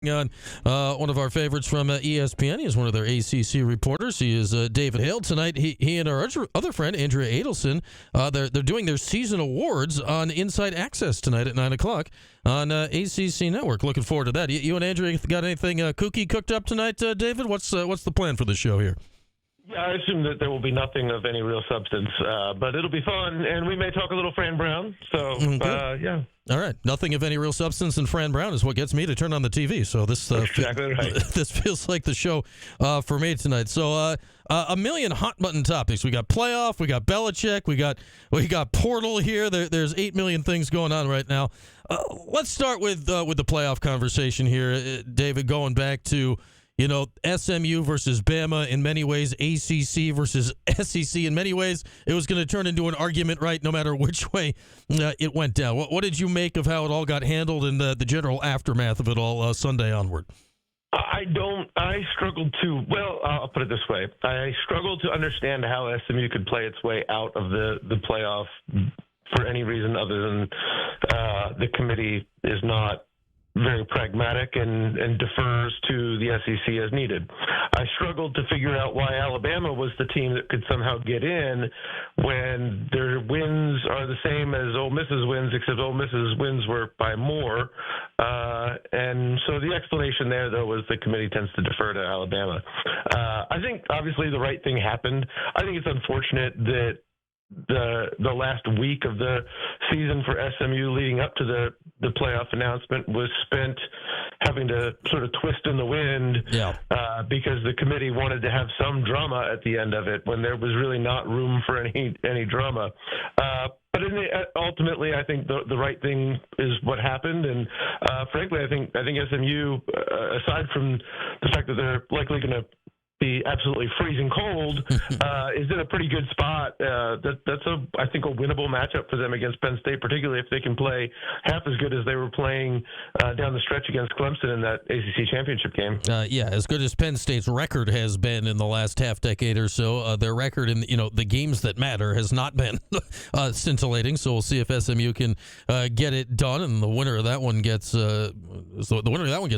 On one of our favorites from ESPN. He is one of their ACC reporters. He is David Hale. Tonight, he and our other friend, Andrea Adelson, they're doing their season awards on Inside Access tonight at 9 o'clock on ACC Network. Looking forward to that. You and Andrea got anything kooky cooked up tonight, David? What's the plan for the show here? Yeah, I assume that there will be nothing of any real substance, but it'll be fun, and we may talk a little Fran Brown. So, yeah. All right. Nothing of any real substance, and Fran Brown is what gets me to turn on the TV. So this exactly right. This feels like the show for me tonight. So a million hot button topics. We got playoff. We got Belichick. We got portal here. There's 8 million things going on right now. Let's start with the playoff conversation here, David. Going back to SMU versus Bama in many ways, ACC versus SEC in many ways. It was going to turn into an argument, right, no matter which way it went down. What did you make of how it all got handled and the general aftermath of it all Sunday onward? I'll put it this way. I struggled to understand how SMU could play its way out of the playoff for any reason other than the committee is not very pragmatic and defers to the SEC as needed. I struggled to figure out why Alabama was the team that could somehow get in when their wins are the same as Ole Miss's wins, except Ole Miss's wins were by more. And so the explanation there, though, was the committee tends to defer to Alabama. I think, obviously, the right thing happened. I think it's unfortunate that the last week of the season for SMU leading up to the playoff announcement was spent having to sort of twist in the wind because the committee wanted to have some drama at the end of it when there was really not room for any drama. But ultimately, I think the right thing is what happened, and frankly, I think SMU, aside from the fact that they're likely going to be absolutely freezing cold, is in a pretty good spot. That's I think a winnable matchup for them against Penn State, particularly if they can play half as good as they were playing down the stretch against Clemson in that ACC championship game. As good as Penn State's record has been in the last half decade or so, their record in the games that matter has not been scintillating. So we'll see if SMU can get it done, and the winner of that one gets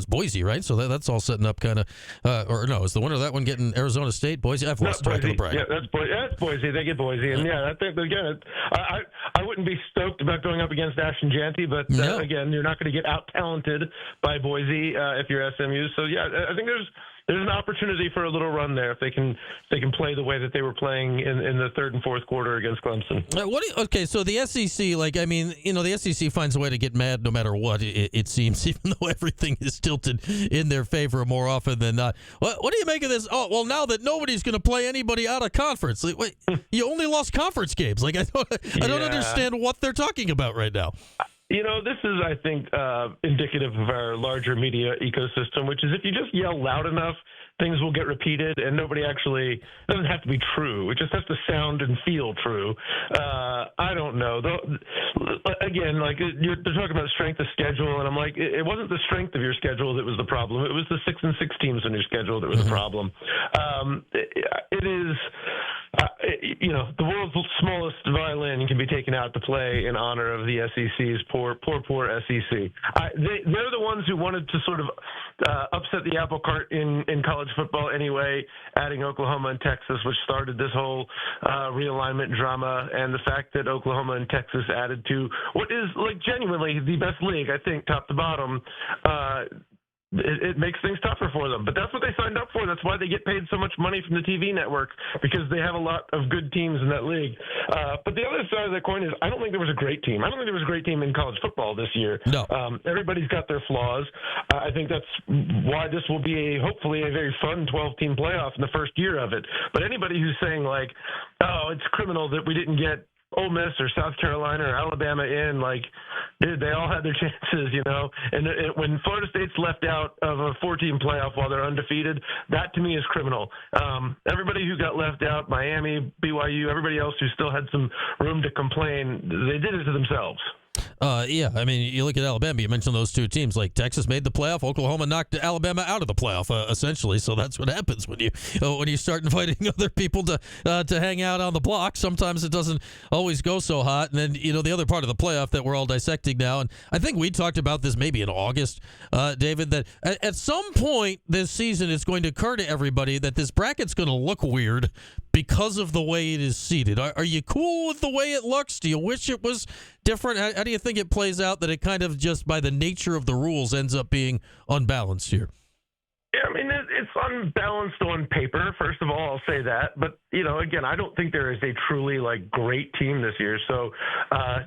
Boise, right? So that's all setting up kind of, is the winner of that one getting Arizona State, Boise? I've lost track of the bracket. Yeah, that's Boise. They get Boise, and I think again, I wouldn't be stoked about going up against Ashton Janty, but again, you're not going to get out talented by Boise if you're SMU. So I think there's an opportunity for a little run there if they can play the way that they were playing in the third and fourth quarter against Clemson. So the SEC, the SEC finds a way to get mad no matter what, it seems, even though everything is tilted in their favor more often than not. What do you make of this? Oh, well, now that nobody's going to play anybody out of conference. Wait, you only lost conference games. I don't understand what they're talking about right now. This is, I think, indicative of our larger media ecosystem, which is if you just yell loud enough, things will get repeated, and nobody actually – it doesn't have to be true. It just has to sound and feel true. I don't know. Again, they're talking about strength of schedule, and I'm like, it wasn't the strength of your schedule that was the problem. It was the 6-6 teams on your schedule that was the problem. It is – the world's smallest violin can be taken out to play in honor of the SEC's poor SEC. They're the ones who wanted to sort of upset the apple cart in college football anyway, adding Oklahoma and Texas, which started this whole realignment drama, and the fact that Oklahoma and Texas added to what is genuinely the best league, I think, top to bottom. It makes things tougher for them. But that's what they signed up for. That's why they get paid so much money from the TV network, because they have a lot of good teams in that league. But the other side of the coin is I don't think there was a great team. I don't think there was a great team in college football this year. No. Everybody's got their flaws. I think that's why this will be hopefully a very fun 12-team playoff in the first year of it. But anybody who's saying it's criminal that we didn't get Ole Miss or South Carolina or Alabama in, dude, they all had their chances, And when Florida State's left out of a 4-team playoff while they're undefeated, that to me is criminal. Everybody who got left out, Miami, BYU, everybody else who still had some room to complain, they did it to themselves. Yeah, I mean, you look at Alabama. You mentioned those two teams. Like Texas made the playoff, Oklahoma knocked Alabama out of the playoff, essentially. So that's what happens when you start inviting other people to hang out on the block. Sometimes it doesn't always go so hot. And then the other part of the playoff that we're all dissecting now, and I think we talked about this maybe in August, David, that at some point this season it's going to occur to everybody that this bracket's going to look weird because of the way it is seated. Are you cool with the way it looks? Do you wish it was different? How do you think it plays out that it kind of just by the nature of the rules ends up being unbalanced here? Yeah, I mean, it's unbalanced on paper, first of all, I'll say that. But, again, I don't think there is a truly, great team this year. So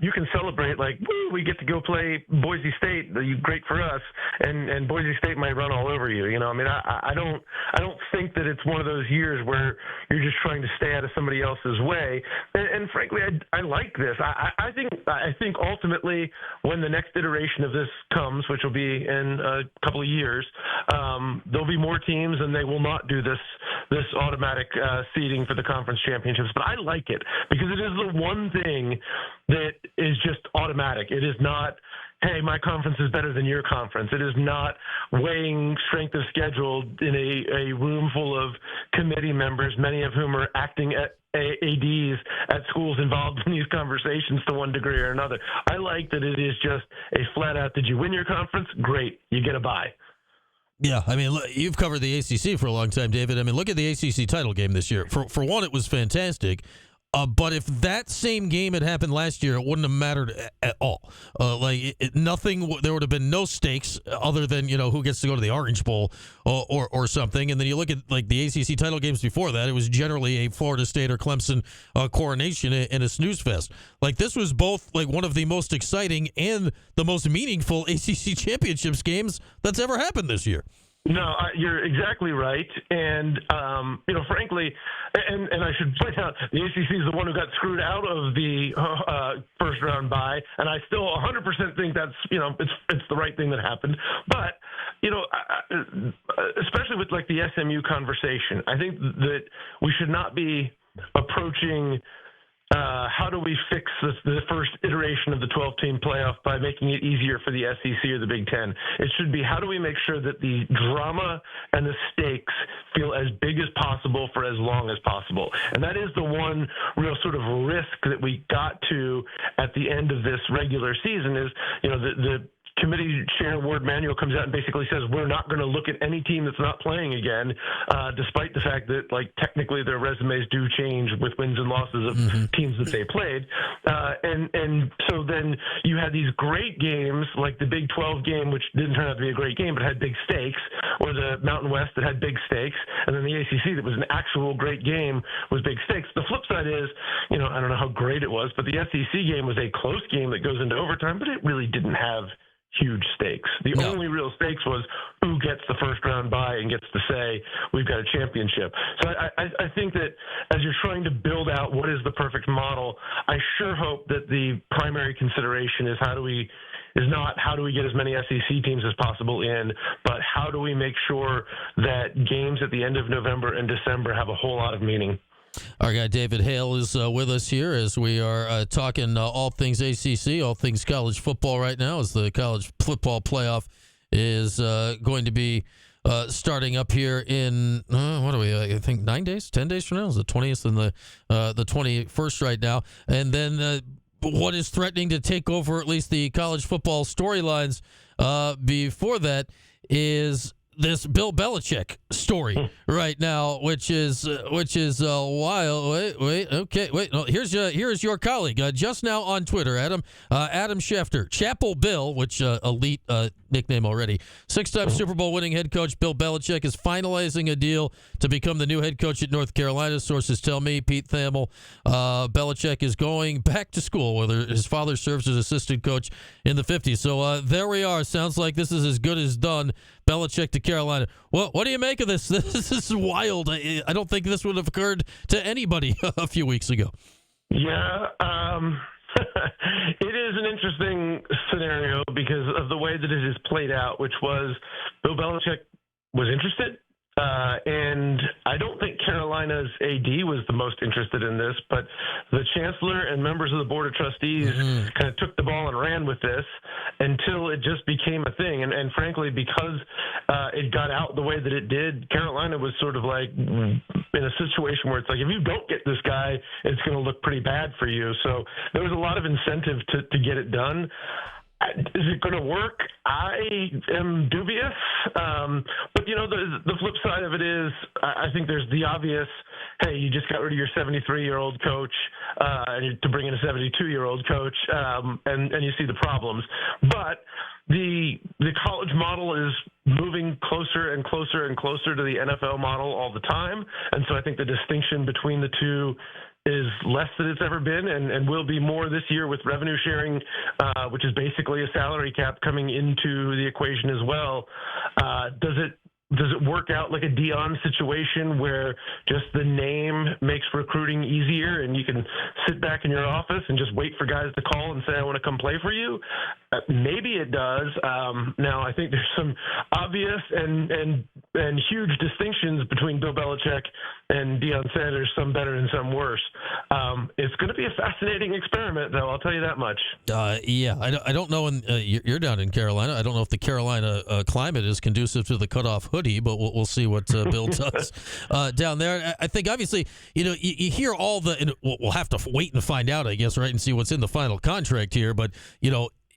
you can celebrate, woo, we get to go play Boise State, great for us, and Boise State might run all over you. I mean, I don't think that it's one of those years where you're just trying to stay out of somebody else's way. And frankly, I like this. I think ultimately when the next iteration of this comes, which will be in a couple of years, there'll be more teams, and they will not do this automatic seeding for the conference championships. But I like it because it is the one thing that is just automatic. It is not, hey, my conference is better than your conference. It is not weighing strength of schedule in a room full of committee members, many of whom are acting at ADs at schools involved in these conversations to one degree or another. I like that it is just a flat out, did you win your conference? Great, you get a bye. Yeah, I mean, look, you've covered the ACC for a long time, David. I mean, look at the ACC title game this year. For one, it was fantastic. But if that same game had happened last year, it wouldn't have mattered at all. Nothing. There would have been no stakes other than who gets to go to the Orange Bowl or something. And then you look at the ACC title games before that; it was generally a Florida State or Clemson coronation and a snooze fest. This was both one of the most exciting and the most meaningful ACC championships games that's ever happened this year. No, you're exactly right. And, frankly, and I should point out, the ACC is the one who got screwed out of the first round bye. And I still 100% think that's, it's the right thing that happened. But, especially with the SMU conversation, I think that we should not be approaching how do we fix the first iteration of the 12-team playoff by making it easier for the SEC or the Big Ten. It should be how do we make sure that the drama and the stakes feel as big as possible for as long as possible. And that is the one real sort of risk that we got to at the end of this regular season is, the committee chair Ward Manuel comes out and basically says we're not going to look at any team that's not playing again, despite the fact that technically their resumes do change with wins and losses of teams that they played. And so then you had these great games like the Big 12 game, which didn't turn out to be a great game but had big stakes, or the Mountain West that had big stakes, and then the ACC that was an actual great game with big stakes. The flip side is, I don't know how great it was, but the SEC game was a close game that goes into overtime, but it really didn't have huge stakes. The only real stakes was who gets the first round bye and gets to say we've got a championship. So I think that as you're trying to build out what is the perfect model, I sure hope that the primary consideration is how do we get as many SEC teams as possible in, but how do we make sure that games at the end of November and December have a whole lot of meaning? Our guy David Hale is with us here as we are talking all things ACC, all things college football right now, as the college football playoff is going to be starting up here in, I think 9 days, 10 days from now? It's the 20th and the 21st right now. And then what is threatening to take over at least the college football storylines before that is this Bill Belichick story right now, which is wild. Wait. No, here's your colleague just now on Twitter, Adam Schefter, Chapel Bill, which elite nickname already. 6-time Super Bowl winning head coach Bill Belichick is finalizing a deal to become the new head coach at North Carolina. Sources tell me Pete Thamel, Belichick is going back to school, whether his father serves as assistant coach in the 50s. So there we are. Sounds like this is as good as done. Belichick to Carolina. What do you make of this? This is wild. I don't think this would have occurred to anybody a few weeks ago. Yeah, it is an interesting scenario because of the way that it is played out, which was Bill Belichick was interested, and I don't think Carolina Carolina's AD was the most interested in this, but the chancellor and members of the board of trustees kind of took the ball and ran with this until it just became a thing. And frankly, because it got out the way that it did, Carolina was sort of like in a situation where it's like, if you don't get this guy, it's going to look pretty bad for you. So there was a lot of incentive to get it done. Is it going to work? I am dubious. But, the flip side of it is I think there's the obvious, hey, you just got rid of your 73-year-old coach to bring in a 72-year-old coach, and you see the problems. But the college model is moving closer and closer and closer to the NFL model all the time. And so I think the distinction between the two is less than it's ever been and will be more this year with revenue sharing, which is basically a salary cap coming into the equation as well. Does it work out like a Deion situation where just the name makes recruiting easier and you can sit back in your office and just wait for guys to call and say, I want to come play for you? Maybe it does. Now, I think there's some obvious and huge distinctions between Bill Belichick and Deion Sanders, some better and some worse. It's going to be a fascinating experiment, though, I'll tell you that much. Yeah, I don't know. You're down in Carolina. I don't know if the Carolina climate is conducive to the cutoff hoodie, but we'll see what Bill does down there. I think, obviously, you hear all and we'll have to wait and find out, I guess, right, and see what's in the final contract here. But,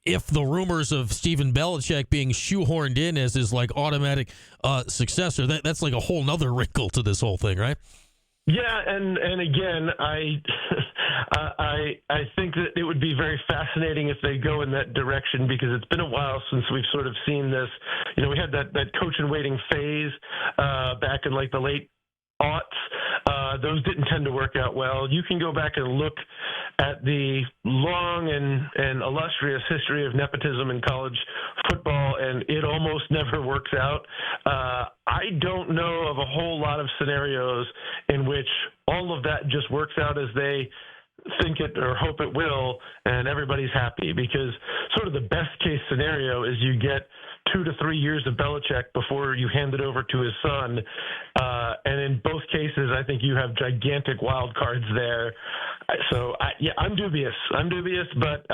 if the rumors of Stephen Belichick being shoehorned in as his like automatic successor, that's like a whole nother wrinkle to this whole thing, right? Yeah, and again, I think that it would be very fascinating if they go in that direction, because it's been a while since we've sort of seen this. We had that coach in waiting phase back in like the late aughts. Those didn't tend to work out well. You can go back and look at the long and illustrious history of nepotism in college football, and it almost never works out. I don't know of a whole lot of scenarios in which all of that just works out as they think it or hope it will, and everybody's happy, because sort of the best case scenario is you get 2 to 3 years of Belichick before you hand it over to his son. And in both cases, I think you have gigantic wild cards there. So, I'm dubious. But,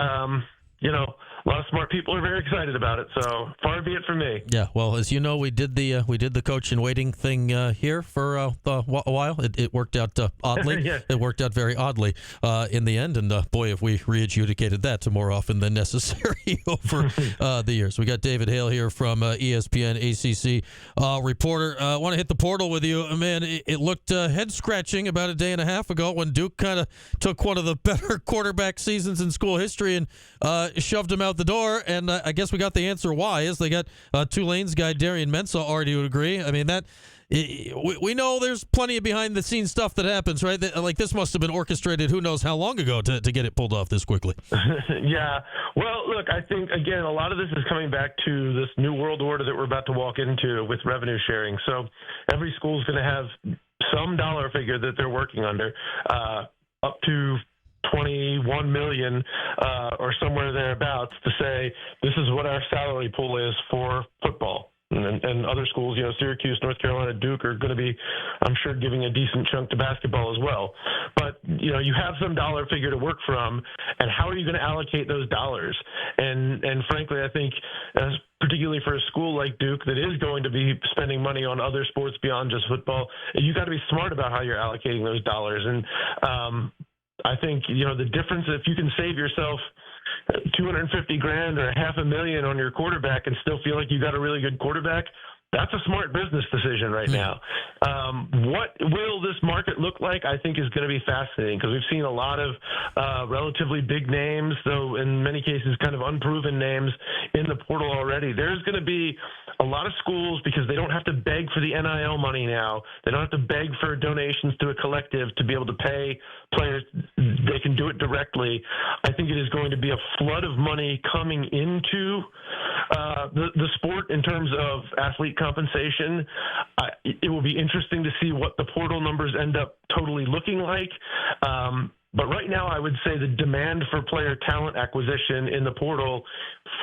a lot of smart people are very excited about it. So far be it from me. Yeah, well, as you know, we did the coach in waiting thing here for a while. It worked out oddly. Yeah. It worked out very oddly in the end. And boy, have we re-adjudicated that to more often than necessary over the years. We got David Hale here from ESPN ACC reporter. I want to hit the portal with you, man. It looked head scratching about a day and a half ago when Duke kind of took one of the better quarterback seasons in school history and shoved him out the door, and I guess we got the answer why is they got Tulane's guy Darian Mensah already would agree. I mean, that we know there's plenty of behind the scenes stuff that happens, right? Like this must have been orchestrated who knows how long ago to get it pulled off this quickly. Yeah. Well, look, I think, again, a lot of this is coming back to this new world order that we're about to walk into with revenue sharing. So every school is going to have some dollar figure that they're working under, up to 21 million or somewhere thereabouts, to say this is what our salary pool is for football. And other schools, Syracuse, North Carolina, Duke are going to be, I'm sure, giving a decent chunk to basketball as well. But, you have some dollar figure to work from, and how are you going to allocate those dollars? And frankly, I think, particularly for a school like Duke that is going to be spending money on other sports beyond just football, you got to be smart about how you're allocating those dollars. And I think, the difference, if you can save yourself $250,000 or $500,000 on your quarterback and still feel like you got a really good quarterback, that's a smart business decision right now. What will this market look like, I think, is going to be fascinating, because we've seen a lot of relatively big names, though in many cases kind of unproven names, in the portal already. There's going to be a lot of schools, because they don't have to beg for the NIL money now. They don't have to beg for donations to a collective to be able to pay players. They can do it directly. I think it is going to be a flood of money coming into the sport in terms of athlete compensation. It will be interesting to see what the portal numbers end up totally looking like. But right now, I would say the demand for player talent acquisition in the portal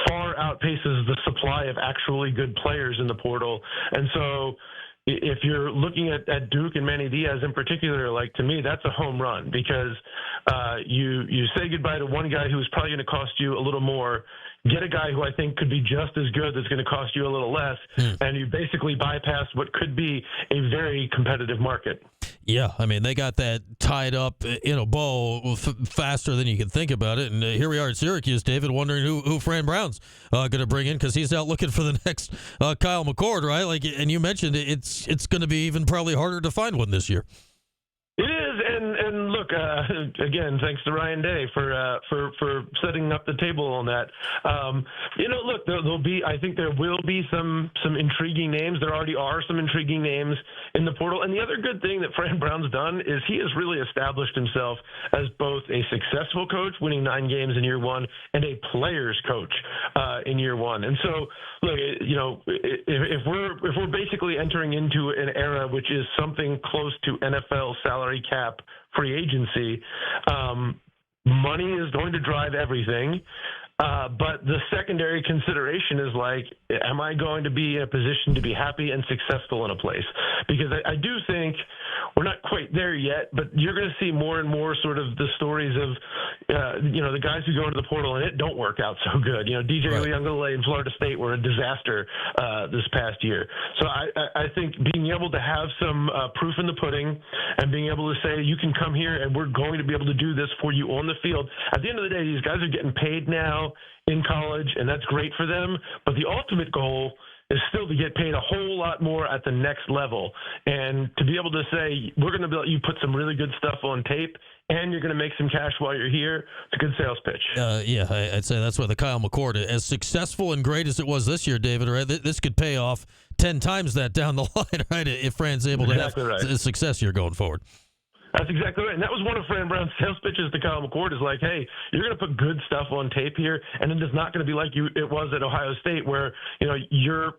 far outpaces the supply of actually good players in the portal. And so, if you're looking at Duke and Manny Diaz in particular, like, to me, that's a home run because you say goodbye to one guy who's probably going to cost you a little more, get a guy who I think could be just as good that's going to cost you a little less, and you basically bypass what could be a very competitive market. Yeah, I mean, they got that tied up in a bow faster than you can think about it. And here we are at Syracuse, David, wondering who Fran Brown's going to bring in because he's out looking for the next Kyle McCord, right? Like, and you mentioned it's going to be even probably harder to find one this year. It is, and look, again, thanks to Ryan Day for setting up the table on that. Look, I think there will be some intriguing names. There already are some intriguing names in the portal. And the other good thing that Fran Brown's done is he has really established himself as both a successful coach, winning 9 games in year one, and a player's coach in year one. And so, look, if we're basically entering into an era which is something close to NFL salary cap free agency, money is going to drive everything. But the secondary consideration is like, am I going to be in a position to be happy and successful in a place? Because I do think we're not quite there yet, but you're going to see more and more sort of the stories of, the guys who go into the portal and it don't work out so good. DJ Uiagalelei in Florida State were a disaster this past year. So I think being able to have some proof in the pudding and being able to say, you can come here and we're going to be able to do this for you on the field. At the end of the day, these guys are getting paid now in college, and that's great for them. But the ultimate goal is still to get paid a whole lot more at the next level. And to be able to say, we're going to let you put some really good stuff on tape, and you're going to make some cash while you're here, it's a good sales pitch. I'd say that's why the Kyle McCord, as successful and great as it was this year, David, right? This could pay off 10 times that down the line, right, if Fran's able to have success here going forward. That's exactly right. And that was one of Fran Brown's sales pitches to Kyle McCord is like, hey, you're going to put good stuff on tape here, and it is not going to be like it was at Ohio State where, you're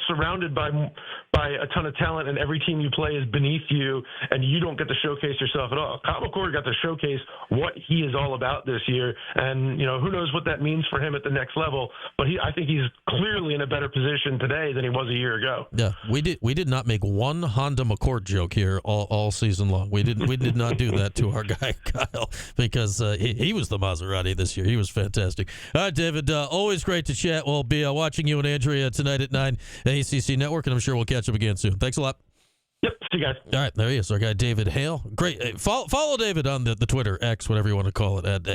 surrounded by a ton of talent and every team you play is beneath you and you don't get to showcase yourself at all. Kyle McCord got to showcase what he is all about this year, and, who knows what that means for him at the next level, but I think he's clearly in a better position today than he was a year ago. Yeah, we did not make one Honda McCord joke here all season long. We did not do that to our guy Kyle because he was the Maserati this year. He was fantastic. All right, David, always great to chat. We'll be watching you and Andrea tonight at 9 ACC Network, and I'm sure we'll catch up again soon. Thanks a lot. Yep, see you guys. All right, there he is, our guy David Hale. Great. Follow David on the Twitter, X, whatever you want to call it, at